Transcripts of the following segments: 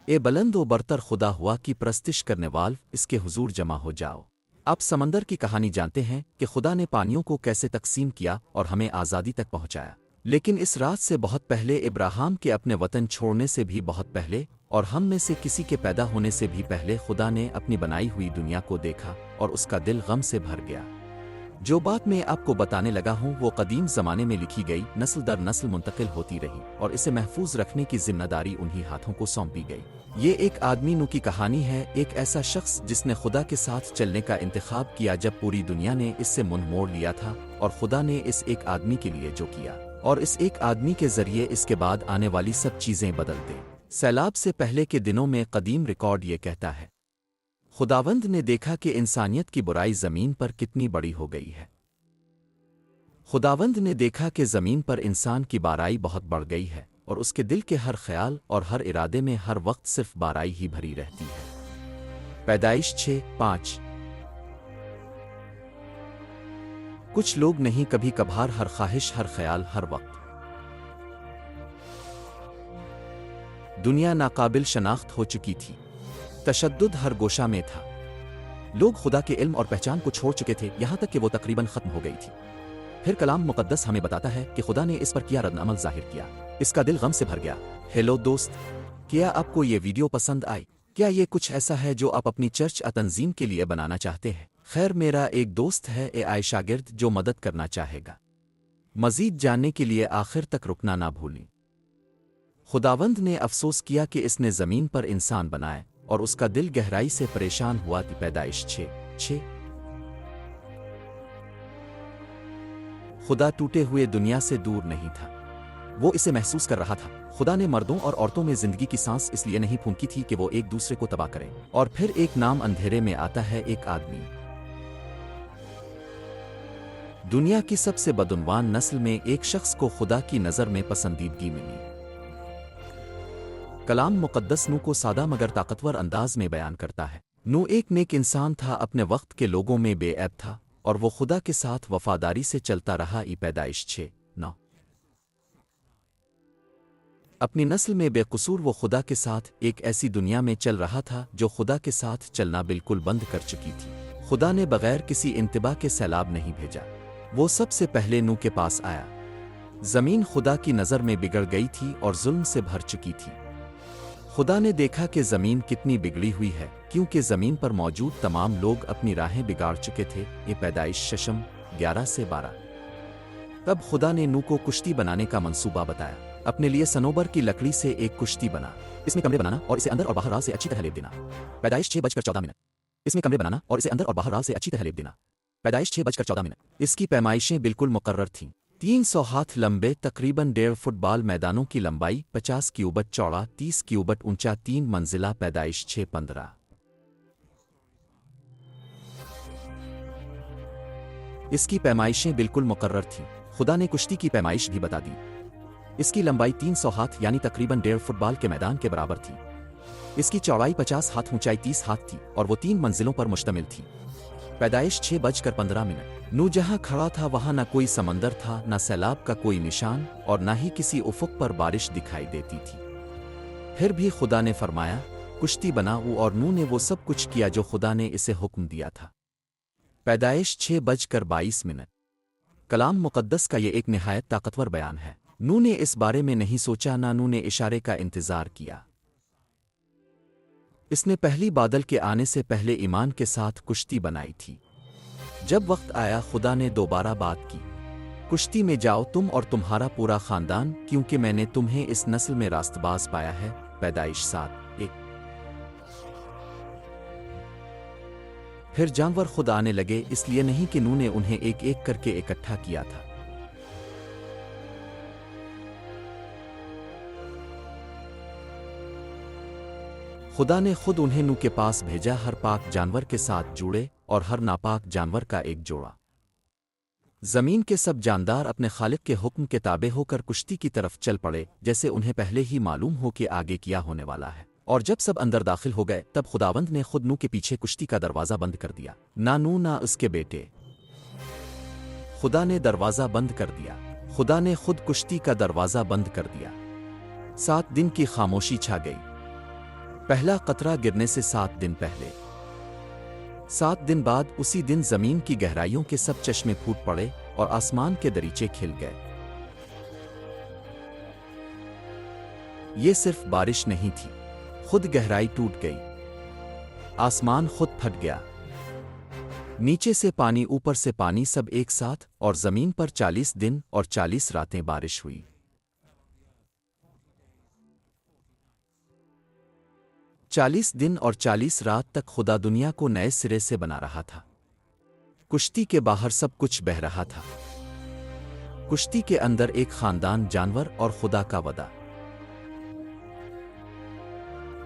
اے بلند و برتر خدا ہوا کی پرستش کرنے وال اس کے حضور جمع ہو جاؤ۔ آپ سمندر کی کہانی جانتے ہیں کہ خدا نے پانیوں کو کیسے تقسیم کیا اور ہمیں آزادی تک پہنچایا، لیکن اس رات سے بہت پہلے ابراہیم کے اپنے وطن چھوڑنے سے بھی بہت پہلے اور ہم میں سے کسی کے پیدا ہونے سے بھی پہلے خدا نے اپنی بنائی ہوئی دنیا کو دیکھا اور اس کا دل غم سے بھر گیا۔ جو بات میں آپ کو بتانے لگا ہوں وہ قدیم زمانے میں لکھی گئی، نسل در نسل منتقل ہوتی رہی اور اسے محفوظ رکھنے کی ذمہ داری انہی ہاتھوں کو سونپی گئی۔ یہ ایک آدمی نو کی کہانی ہے، ایک ایسا شخص جس نے خدا کے ساتھ چلنے کا انتخاب کیا جب پوری دنیا نے اس سے منہ موڑ لیا تھا، اور خدا نے اس ایک آدمی کے لیے جو کیا اور اس ایک آدمی کے ذریعے اس کے بعد آنے والی سب چیزیں بدل دیں۔ سیلاب سے پہلے کے دنوں میں قدیم ریکارڈ یہ کہتا ہے، خداوند نے دیکھا کہ انسانیت کی برائی زمین پر کتنی بڑی ہو گئی ہے۔ خداوند نے دیکھا کہ زمین پر انسان کی بارائی بہت بڑھ گئی ہے اور اس کے دل کے ہر خیال اور ہر ارادے میں ہر وقت صرف بارائی ہی بھری رہتی ہے۔ پیدائش 6:5۔ کچھ لوگ نہیں، کبھی کبھار ہر خواہش، ہر خیال، ہر وقت۔ دنیا ناقابل شناخت ہو چکی تھی، تشدد ہر گوشہ میں تھا، لوگ خدا کے علم اور پہچان کو چھوڑ چکے تھے، یہاں تک کہ وہ تقریباً ختم ہو گئی تھی۔ پھر کلام مقدس ہمیں بتاتا ہے کہ خدا نے اس پر کیا رد عمل ظاہر کیا، اس کا دل غم سے بھر گیا۔ ہیلو دوست، کیا آپ کو یہ ویڈیو پسند آئی؟ کیا یہ کچھ ایسا ہے جو آپ اپنی چرچ تنظیم کے لیے بنانا چاہتے ہیں؟ خیر، میرا ایک دوست ہے اے آئی شاگرد جو مدد کرنا چاہے گا۔ مزید جاننے کے لیے آخر تک رکنا نہ بھولیں۔ خداوند نے افسوس کیا کہ اس نے زمین پر انسان بنائے اور اس کا دل گہرائی سے پریشان ہوا تھی۔ پیدائش 6:6۔ خدا ٹوٹے ہوئے دنیا سے دور نہیں تھا، وہ اسے محسوس کر رہا تھا۔ خدا نے مردوں اور عورتوں میں زندگی کی سانس اس لیے نہیں پھونکی تھی کہ وہ ایک دوسرے کو تباہ کریں۔ اور پھر ایک نام اندھیرے میں آتا ہے، ایک آدمی۔ دنیا کی سب سے بدعنوان نسل میں ایک شخص کو خدا کی نظر میں پسندیدگی ملی۔ کلام مقدس نو کو سادہ مگر طاقتور انداز میں بیان کرتا ہے۔ نو ایک نیک انسان تھا، اپنے وقت کے لوگوں میں بے عیب تھا اور وہ خدا کے ساتھ وفاداری سے چلتا رہا۔ پیدائش 6:9۔ اپنی نسل میں بے قصور وہ خدا کے ساتھ ایک ایسی دنیا میں چل رہا تھا جو خدا کے ساتھ چلنا بالکل بند کر چکی تھی۔ خدا نے بغیر کسی انتباہ کے سیلاب نہیں بھیجا، وہ سب سے پہلے نو کے پاس آیا۔ زمین خدا کی نظر میں بگڑ گئی تھی اور ظلم سے بھر چکی تھی۔ خدا نے دیکھا کہ زمین کتنی بگڑی ہوئی ہے، کیونکہ زمین پر موجود تمام لوگ اپنی راہیں بگاڑ چکے تھے۔ یہ پیدائش 6:11-12۔ تب خدا نے نو کو کشتی بنانے کا منصوبہ بتایا۔ اپنے لیے سنوبر کی لکڑی سے ایک کشتی بنا، اس میں کمرے بنانا اور اسے اندر اور باہر راز سے اچھی طرح لیپ دینا۔ پیدائش 6:14۔ اس میں کمرے بنانا اور اسے اندر اور باہر راز سے اچھی طرح لیپ دینا۔ پیدائش 6:14۔ اس کی پیمائشیں بالکل مقرر تھیں، 300 ہاتھ لمبے، تقریباً 1.5 فٹ بال میدانوں کی لمبائی، 50 کیوبٹ چوڑا، 30 کیوبٹ اونچا، 3 منزلہ۔ پیدائش 6:15۔ اس کی پیمائشیں بالکل مقرر تھیں، خدا نے کشتی کی پیمائش بھی بتا دی۔ اس کی لمبائی 300 ہاتھ یعنی تقریباً 1.5 فٹ بال کے میدان کے برابر تھی۔ اس کی چوڑائی 50 ہاتھ، اونچائی 30 ہاتھ تھی اور وہ 3 منزلوں پر مشتمل تھی۔ پیدائش 6:15۔ نو جہاں کھڑا تھا وہاں نہ کوئی سمندر تھا، نہ سیلاب کا کوئی نشان اور نہ ہی کسی افق پر بارش دکھائی دیتی تھی۔ پھر بھی خدا نے فرمایا، کشتی بناؤ، اور نو نے وہ سب کچھ کیا جو خدا نے اسے حکم دیا تھا۔ پیدائش 6:22۔ کلام مقدس کا یہ ایک نہایت طاقتور بیان ہے۔ نو نے اس بارے میں نہیں سوچا، نہ نو نے اشارے کا انتظار کیا۔ اس نے پہلی بادل کے آنے سے پہلے ایمان کے ساتھ کشتی بنائی تھی۔ جب وقت آیا خدا نے دوبارہ بات کی، کشتی میں جاؤ تم اور تمہارا پورا خاندان، کیونکہ میں نے تمہیں اس نسل میں راست باز پایا ہے۔ پیدائش 7:1۔ پھر جانور خود آنے لگے، اس لیے نہیں کہ نو نے انہیں ایک ایک کر کے اکٹھا کیا تھا۔ خدا نے خود انہیں نو کے پاس بھیجا، ہر پاک جانور کے ساتھ جوڑے اور ہر ناپاک جانور کا ایک جوڑا۔ زمین کے سب جاندار اپنے خالق کے حکم کے تابع ہو کر کشتی کی طرف چل پڑے، جیسے انہیں پہلے ہی معلوم ہو کہ آگے کیا ہونے والا ہے۔ اور جب سب اندر داخل ہو گئے تب خداوند نے خود نو کے پیچھے کشتی کا دروازہ بند کر دیا، نہ نو نہ اس کے بیٹے۔ خدا نے دروازہ بند کر دیا، خدا نے خود کشتی کا دروازہ بند کر دیا۔ 7 دن کی خاموشی چھا گئی۔ پہلا قطرہ گرنے سے 7 دن پہلے، 7 دن بعد اسی دن زمین کی گہرائیوں کے سب چشمے پھوٹ پڑے اور آسمان کے دریچے کھل گئے۔ یہ صرف بارش نہیں تھی، خود گہرائی ٹوٹ گئی، آسمان خود پھٹ گیا، نیچے سے پانی اوپر سے پانی سب ایک ساتھ، اور زمین پر 40 دن اور 40 راتیں بارش ہوئی۔ 40 دن اور 40 رات تک خدا دنیا کو نئے سرے سے بنا رہا تھا۔ کشتی کے باہر سب کچھ بہہ رہا تھا، کشتی کے اندر ایک خاندان جانور اور خدا کا وعدہ۔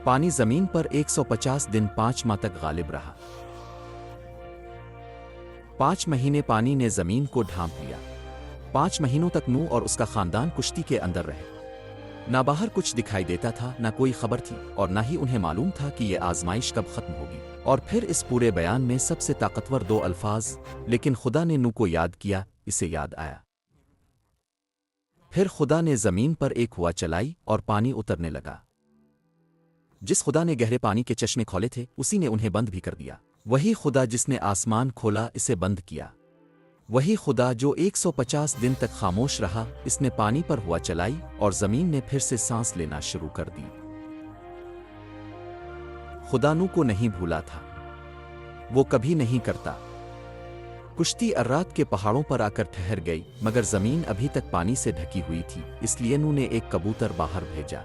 پانی زمین پر 150 دن 5 ماہ تک غالب رہا۔ 5 مہینے پانی نے زمین کو ڈھانپ لیا۔ 5 مہینوں تک نوح اور اس کا خاندان کشتی کے اندر رہے۔ نہ باہر کچھ دکھائی دیتا تھا، نہ کوئی خبر تھی، اور نہ ہی انہیں معلوم تھا کہ یہ آزمائش کب ختم ہوگی۔ اور پھر اس پورے بیان میں سب سے طاقتور 2 الفاظ، لیکن خدا نے نوح کو یاد کیا، اسے یاد آیا۔ پھر خدا نے زمین پر ایک ہوا چلائی اور پانی اترنے لگا۔ جس خدا نے گہرے پانی کے چشمے کھولے تھے، اسی نے انہیں بند بھی کر دیا۔ وہی خدا جس نے آسمان کھولا، اسے بند کیا۔ وہی خدا جو 150 دن تک خاموش رہا، اس نے پانی پر ہوا چلائی اور زمین نے پھر سے سانس لینا شروع کر دی۔ خدا نوح کو نہیں بھولا تھا، وہ کبھی نہیں کرتا۔ کشتی ارات کے پہاڑوں پر آ کر ٹھہر گئی، مگر زمین ابھی تک پانی سے ڈھکی ہوئی تھی، اس لیے نوح نے ایک کبوتر باہر بھیجا۔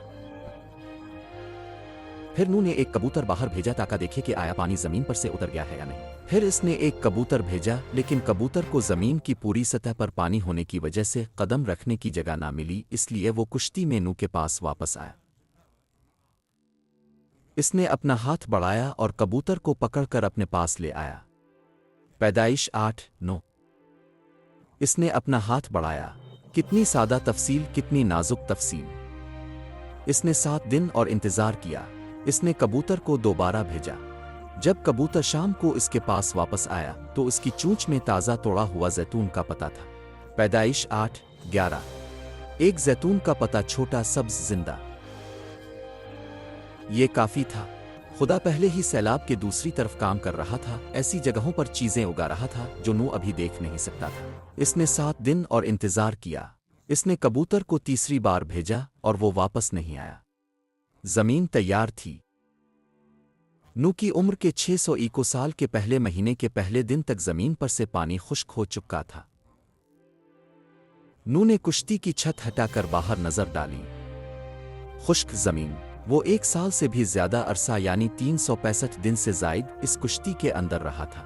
پھر نوح نے ایک کبوتر باہر بھیجا تاکہ دیکھے کہ آیا پانی زمین پر سے اتر گیا ہے یا نہیں۔ پھر اس نے ایک کبوتر بھیجا، لیکن کبوتر کو زمین کی پوری سطح پر پانی ہونے کی وجہ سے قدم رکھنے کی جگہ نہ ملی، اس لیے وہ کشتی میں نوح کے پاس واپس آیا۔ اس نے اپنا ہاتھ بڑھایا اور کبوتر کو پکڑ کر اپنے پاس لے آیا۔ پیدائش 8:9۔ اس نے اپنا ہاتھ بڑھایا۔ کتنی سادہ تفصیل، کتنی نازک تفصیل۔ اس نے 7 دن اور انتظار کیا۔ اس نے کبوتر کو دوبارہ بھیجا۔ جب کبوتر شام کو اس کے پاس واپس آیا تو اس کی چونچ میں تازہ توڑا ہوا زیتون کا پتا تھا۔ پیدائش 8:11۔ ایک زیتون کا پتا، چھوٹا، سبز، زندہ۔ یہ کافی تھا۔ خدا پہلے ہی سیلاب کے دوسری طرف کام کر رہا تھا، ایسی جگہوں پر چیزیں اگا رہا تھا جو نوح ابھی دیکھ نہیں سکتا تھا۔ اس نے 7 دن اور انتظار کیا۔ اس نے کبوتر کو تیسری بار بھیجا اور وہ واپس نہیں آیا۔ زمین تیار تھی۔ نوح کی عمر کے 600 سال کے پہلے مہینے کے پہلے دن تک زمین پر سے پانی خشک ہو چکا تھا۔ نوح نے کشتی کی چھت ہٹا کر باہر نظر ڈالی۔ خشک زمین۔ وہ 1 سال سے بھی زیادہ عرصہ یعنی 365 دن سے زائد اس کشتی کے اندر رہا تھا۔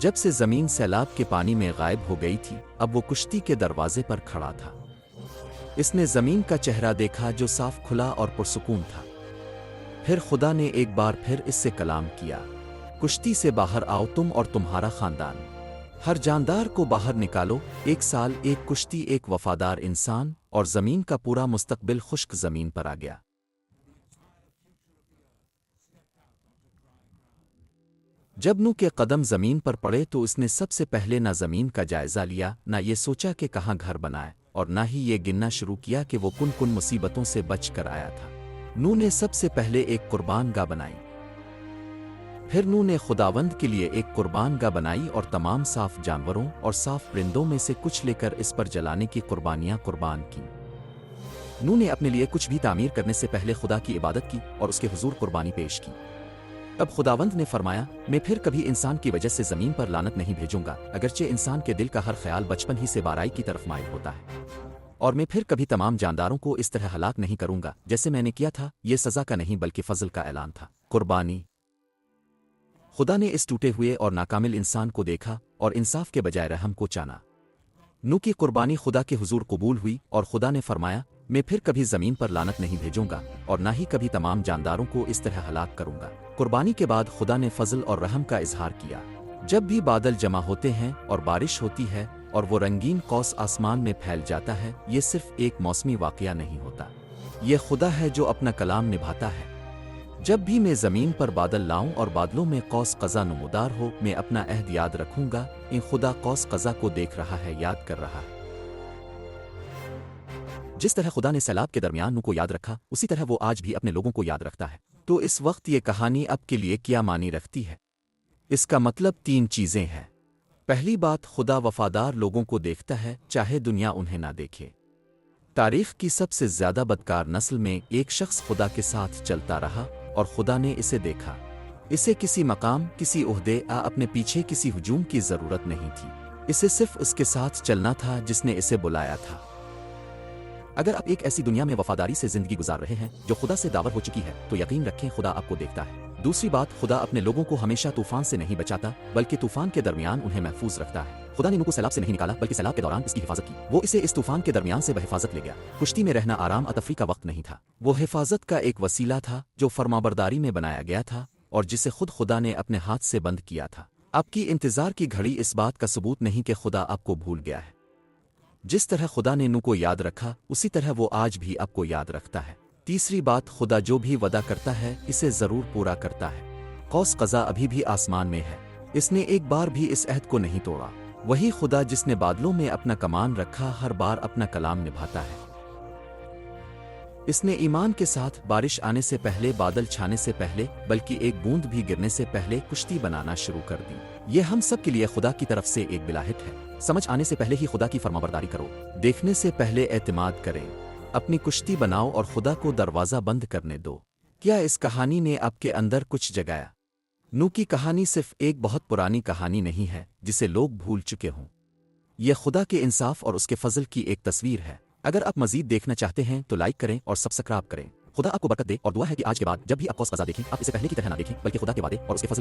جب سے زمین سیلاب کے پانی میں غائب ہو گئی تھی، اب وہ کشتی کے دروازے پر کھڑا تھا۔ اس نے زمین کا چہرہ دیکھا جو صاف، کھلا اور پرسکون تھا۔ پھر خدا نے ایک بار پھر اس سے کلام کیا۔ کشتی سے باہر آؤ، تم اور تمہارا خاندان۔ ہر جاندار کو باہر نکالو۔ 1 سال، ایک کشتی، ایک وفادار انسان، اور زمین کا پورا مستقبل خشک زمین پر آ گیا۔ جب نوح کے قدم زمین پر پڑے تو اس نے سب سے پہلے نہ زمین کا جائزہ لیا، نہ یہ سوچا کہ کہاں گھر بنائے، اور نہ ہی یہ گننا شروع کیا کہ وہ کن کن مصیبتوں سے بچ کر آیا تھا۔ نوح نے سب سے پہلے ایک قربان گاہ بنائی۔ پھر نوح نے خداوند کے لیے ایک قربان گاہ بنائی اور تمام صاف جانوروں اور صاف پرندوں میں سے کچھ لے کر اس پر جلانے کی قربانیاں قربان کیں۔ نوح نے اپنے لیے کچھ بھی تعمیر کرنے سے پہلے خدا کی عبادت کی اور اس کے حضور قربانی پیش کی۔ اب خداوند نے فرمایا، میں پھر کبھی انسان کی وجہ سے زمین پر لعنت نہیں بھیجوں گا، اگرچہ انسان کے دل کا ہر خیال بچپن ہی سے برائی کی طرف مائل ہوتا ہے، اور میں پھر کبھی تمام جانداروں کو اس طرح ہلاک نہیں کروں گا جیسے میں نے کیا تھا۔ یہ سزا کا نہیں بلکہ فضل کا اعلان تھا۔ قربانی۔ خدا نے اس ٹوٹے ہوئے اور ناکامل انسان کو دیکھا اور انصاف کے بجائے رحم کو چانا۔ نوح کی قربانی خدا کے حضور قبول ہوئی اور خدا نے فرمایا، میں پھر کبھی زمین پر لعنت نہیں بھیجوں گا اور نہ ہی کبھی تمام جانداروں کو اس طرح ہلاک کروں گا۔ قربانی کے بعد خدا نے فضل اور رحم کا اظہار کیا۔ جب بھی بادل جمع ہوتے ہیں اور بارش ہوتی ہے اور وہ رنگین قوس آسمان میں پھیل جاتا ہے، یہ صرف ایک موسمی واقعہ نہیں ہوتا، یہ خدا ہے جو اپنا کلام نبھاتا ہے۔ جب بھی میں زمین پر بادل لاؤں اور بادلوں میں قوس قزح نمودار ہو، میں اپنا عہد یاد رکھوں گا۔ ان خدا قوس قزح کو دیکھ رہا ہے، یاد کر رہا ہے۔ جس طرح خدا نے سیلاب کے درمیان نوح کو یاد رکھا، اسی طرح وہ آج بھی اپنے لوگوں کو یاد رکھتا ہے۔ تو اس وقت یہ کہانی آپ کے لیے کیا معنی رکھتی ہے؟ اس کا مطلب تین چیزیں ہیں۔ پہلی بات، خدا وفادار لوگوں کو دیکھتا ہے چاہے دنیا انہیں نہ دیکھے۔ تاریخ کی سب سے زیادہ بدکار نسل میں ایک شخص خدا کے ساتھ چلتا رہا اور خدا نے اسے دیکھا۔ اسے کسی مقام، کسی عہدے یا اپنے پیچھے کسی ہجوم کی ضرورت نہیں تھی۔ اسے صرف اس کے ساتھ چلنا تھا جس نے اسے بلایا تھا۔ اگر آپ ایک ایسی دنیا میں وفاداری سے زندگی گزار رہے ہیں جو خدا سے داور ہو چکی ہے تو یقین رکھیں خدا آپ کو دیکھتا ہے۔ دوسری بات، خدا اپنے لوگوں کو ہمیشہ طوفان سے نہیں بچاتا بلکہ طوفان کے درمیان انہیں محفوظ رکھتا ہے۔ خدا نے نوح کو سیلاب سے نہیں نکالا بلکہ سیلاب کے دوران اس کی حفاظت کی۔ وہ اسے اس طوفان کے درمیان سے بحفاظت لے گیا۔ کشتی میں رہنا آرام اور تفریح کا وقت نہیں تھا، وہ حفاظت کا ایک وسیلہ تھا جو فرمانبرداری میں بنایا گیا تھا اور جسے خود خدا نے اپنے ہاتھ سے بند کیا تھا۔ آپ کی انتظار کی گھڑی اس بات کا ثبوت نہیں کہ خدا آپ کو بھول گیا ہے۔ جس طرح خدا نے نوح کو یاد رکھا اسی طرح وہ آج بھی آپ کو یاد رکھتا ہے۔ تیسری بات، خدا جو بھی وعدہ کرتا ہے اسے ضرور پورا کرتا ہے۔ قوس قزح ابھی بھی آسمان میں ہے، اس نے ایک بار بھی اس عہد کو نہیں توڑا۔ وہی خدا جس نے بادلوں میں اپنا کمان رکھا ہر بار اپنا کلام نبھاتا ہے۔ اس نے ایمان کے ساتھ بارش آنے سے پہلے، بادل چھانے سے پہلے، بلکہ ایک بوند بھی گرنے سے پہلے کشتی بنانا شروع کر دی۔ یہ ہم سب کے لیے خدا کی طرف سے ایک بلاہٹ ہے۔ سمجھ آنے سے پہلے ہی خدا کی فرمانبرداری کرو، دیکھنے سے پہلے اعتماد کریں، اپنی کشتی بناؤ اور خدا کو دروازہ بند کرنے دو۔ کیا اس کہانی نے آپ کے اندر کچھ جگایا؟ نوح کی کہانی صرف ایک بہت پرانی کہانی نہیں ہے جسے لوگ بھول چکے ہوں۔ یہ خدا کے انصاف اور اس کے فضل کی ایک تصویر ہے۔ اگر آپ مزید دیکھنا چاہتے ہیں تو لائک کریں اور سبسکرائب کریں۔ خدا آپ کو برکت دے اور دعا ہے کہ آج کے بعد جب بھی آپ قوس قزح دیکھیں آپ اسے پہلے کی طرح نہ دیکھیں بلکہ خدا کے وعدے اور اس کے فضل